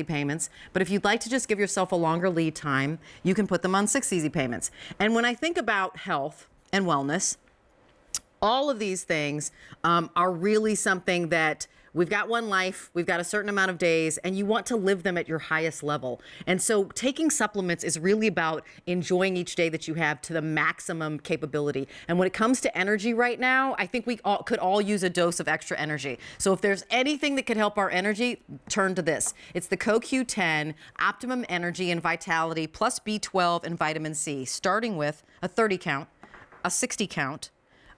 payments, but if you'd like to just give yourself a longer lead time, you can put them on 6 easy payments. And when I think about health and wellness, all of these things are really something that we've got one life, we've got a certain amount of days, and you want to live them at your highest level. And so taking supplements is really about enjoying each day that you have to the maximum capability. And when it comes to energy right now, I think we could all use a dose of extra energy. So if there's anything that could help our energy, turn to this. It's the CoQ-10 Optimum Energy and Vitality plus B12 and vitamin C, starting with a 30 count, a 60 count,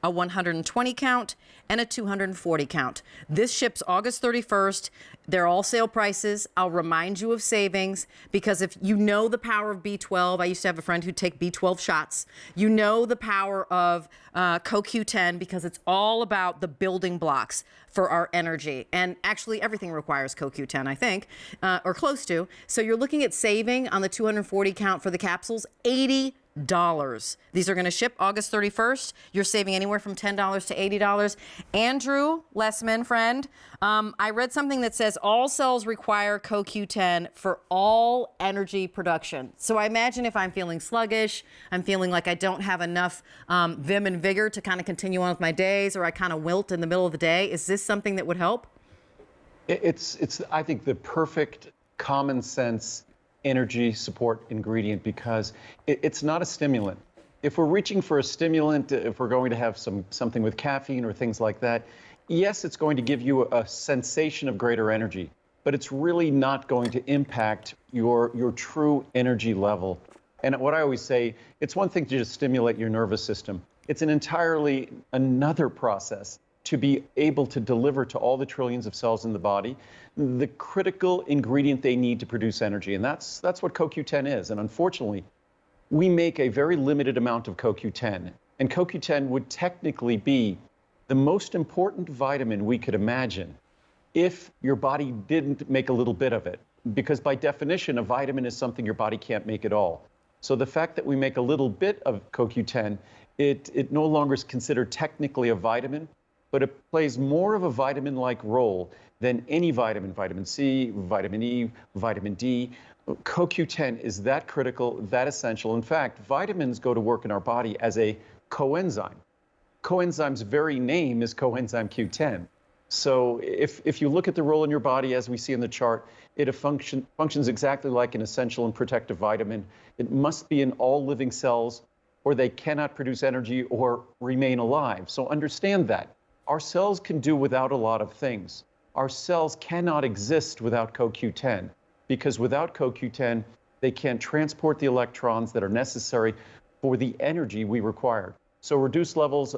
a 120 count, and a 240 count. This ships August 31st. They're all sale prices. I'll remind you of savings, because if you know the power of B12, I used to have a friend who'd take B12 shots. You know the power of CoQ-10, because it's all about the building blocks for our energy. And actually everything requires CoQ-10, I think, or close to. So you're looking at saving on the 240 count for the capsules, $80. These are going to ship August 31st. You're saving anywhere from $10 to $80. Andrew Lessman, friend, I read something that says all cells require CoQ-10 for all energy production. So I imagine if I'm feeling sluggish, I'm feeling like I don't have enough vim and vigor to kind of continue on with my days, or I kind of wilt in the middle of the day, is this something that would help? It's I think, the perfect common sense energy support ingredient, because it's not a stimulant. If we're reaching for a stimulant, if we're going to have something with caffeine or things like that, yes, it's going to give you a sensation of greater energy, but it's really not going to impact your true energy level. And what I always say, it's one thing to just stimulate your nervous system. It's an entirely another process to be able to deliver to all the trillions of cells in the body the critical ingredient they need to produce energy. And that's what CoQ-10 is. And unfortunately, we make a very limited amount of CoQ-10. And CoQ-10 would technically be the most important vitamin we could imagine if your body didn't make a little bit of it. Because by definition, a vitamin is something your body can't make at all. So the fact that we make a little bit of CoQ-10, it no longer is considered technically a vitamin, but it plays more of a vitamin-like role than any vitamin, vitamin C, vitamin E, vitamin D. CoQ-10 is that critical, that essential. In fact, vitamins go to work in our body as a coenzyme. Coenzyme's very name is coenzyme Q10. So if you look at the role in your body, as we see in the chart, it functions exactly like an essential and protective vitamin. It must be in all living cells, or they cannot produce energy or remain alive. So understand that. Our cells can do without a lot of things. Our cells cannot exist without CoQ-10, because without CoQ-10, they can't transport the electrons that are necessary for the energy we require. So reduced levels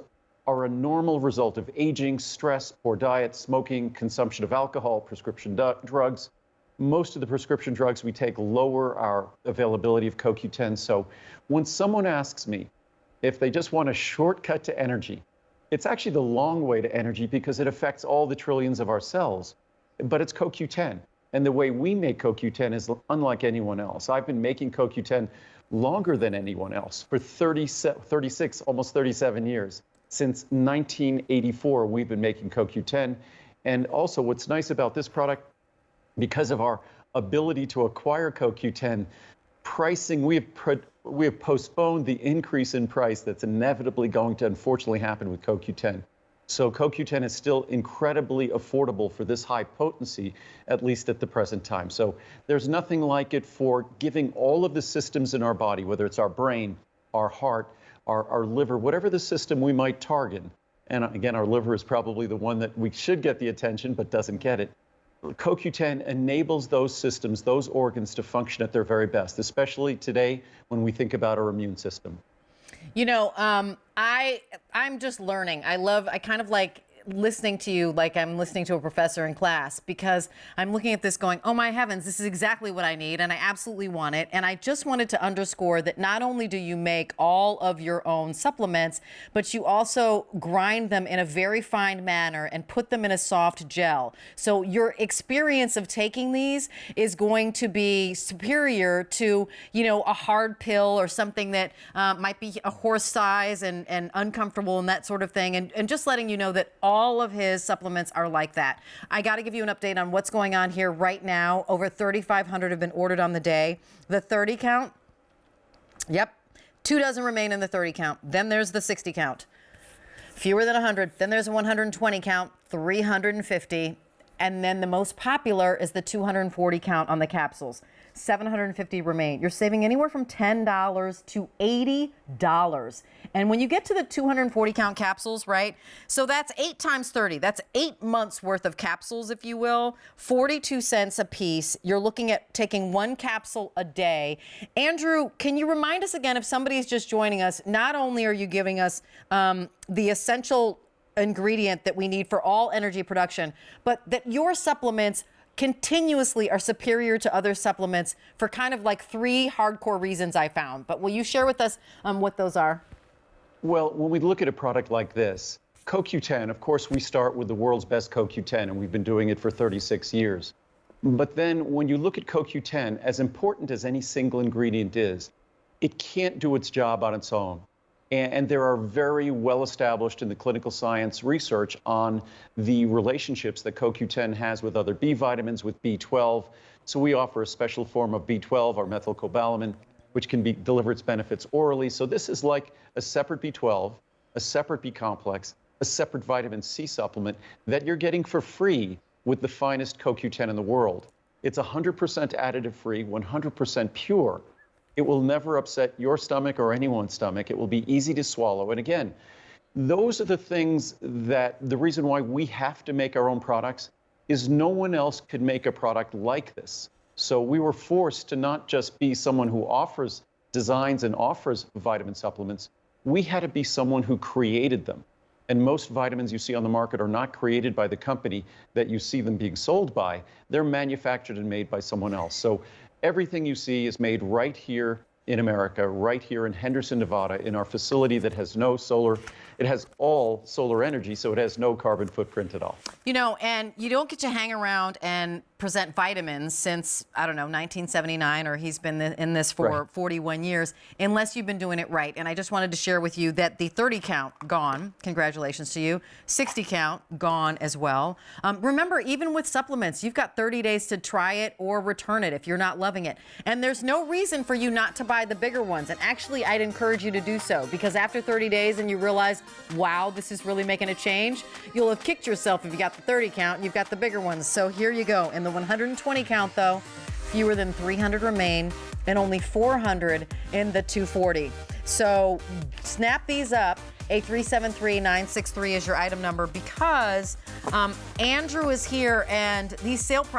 are a normal result of aging, stress, poor diet, smoking, consumption of alcohol, prescription drugs. Most of the prescription drugs we take lower our availability of CoQ-10. So when someone asks me if they just want a shortcut to energy, it's actually the long way to energy, because it affects all the trillions of our cells, but it's CoQ-10. And the way we make CoQ-10 is unlike anyone else. I've been making CoQ-10 longer than anyone else for 36, almost 37 years. Since 1984, we've been making CoQ-10. And also what's nice about this product, because of our ability to acquire CoQ-10, pricing, we have postponed the increase in price that's inevitably going to unfortunately happen with CoQ-10. So CoQ-10 is still incredibly affordable for this high potency, at least at the present time. So there's nothing like it for giving all of the systems in our body, whether it's our brain, our heart, our liver, whatever the system we might target. And again, our liver is probably the one that we should get the attention but doesn't get it. CoQ-10 enables those systems, those organs, to function at their very best, especially today when we think about our immune system. You know, I'm just learning. I kind of like listening to you like I'm listening to a professor in class, because I'm looking at this going, oh my heavens, this is exactly what I need, and I absolutely want it. And I just wanted to underscore that not only do you make all of your own supplements, but you also grind them in a very fine manner and put them in a soft gel. So your experience of taking these is going to be superior to, you know, a hard pill or something that might be a horse size and uncomfortable and that sort of thing. And just letting you know that all all of his supplements are like that. I got to give you an update on what's going on here right now. Over 3,500 have been ordered on the day. The 30 count, yep, 2 dozen remain in the 30 count. Then there's the 60 count. Fewer than 100. Then there's a 120 count, 350. And then the most popular is the 240 count on the capsules. 750 remain. You're saving anywhere from $10 to $80. And when you get to the 240 count capsules, right? So that's 8 times 30. That's 8 months worth of capsules, if you will. 42 cents a piece. You're looking at taking 1 capsule a day. Andrew, can you remind us again, if somebody's just joining us, not only are you giving us the essential ingredient that we need for all energy production, but that your supplements continuously are superior to other supplements for kind of like 3 hardcore reasons I found. But will you share with us what those are? Well, when we look at a product like this, CoQ-10, of course, we start with the world's best CoQ-10, and we've been doing it for 36 years. But then when you look at CoQ-10, as important as any single ingredient is, it can't do its job on its own. And there are very well established in the clinical science research on the relationships that CoQ-10 has with other B vitamins, with B12. So we offer a special form of B12, our methylcobalamin, which can deliver its benefits orally. So this is like a separate B12, a separate B complex, a separate vitamin C supplement that you're getting for free with the finest CoQ-10 in the world. It's 100% additive free, 100% pure. It will never upset your stomach or anyone's stomach. It will be easy to swallow. And again, those are the things that the reason why we have to make our own products is no one else could make a product like this. So we were forced to not just be someone who offers designs and offers vitamin supplements. We had to be someone who created them. And most vitamins you see on the market are not created by the company that you see them being sold by. They're manufactured and made by someone else. So everything you see is made right here in America, right here in Henderson, Nevada, in our facility that has no solar. It has all solar energy, so it has no carbon footprint at all. You know, and you don't get to hang around and present vitamins since, I don't know, 1979, or he's been in this for 41 years, unless you've been doing it right. And I just wanted to share with you that the 30 count, gone. Congratulations to you. 60 count, gone as well. Remember, even with supplements, you've got 30 days to try it or return it if you're not loving it. And there's no reason for you not to buy the bigger ones. And actually, I'd encourage you to do so, because after 30 days and you realize, wow, this is really making a change, you'll have kicked yourself if you got the 30 count and you've got the bigger ones. So here you go. In the 120 count, though, fewer than 300 remain and only 400 in the 240. So snap these up. 8373963 is your item number, because Andrew is here, and these sale prices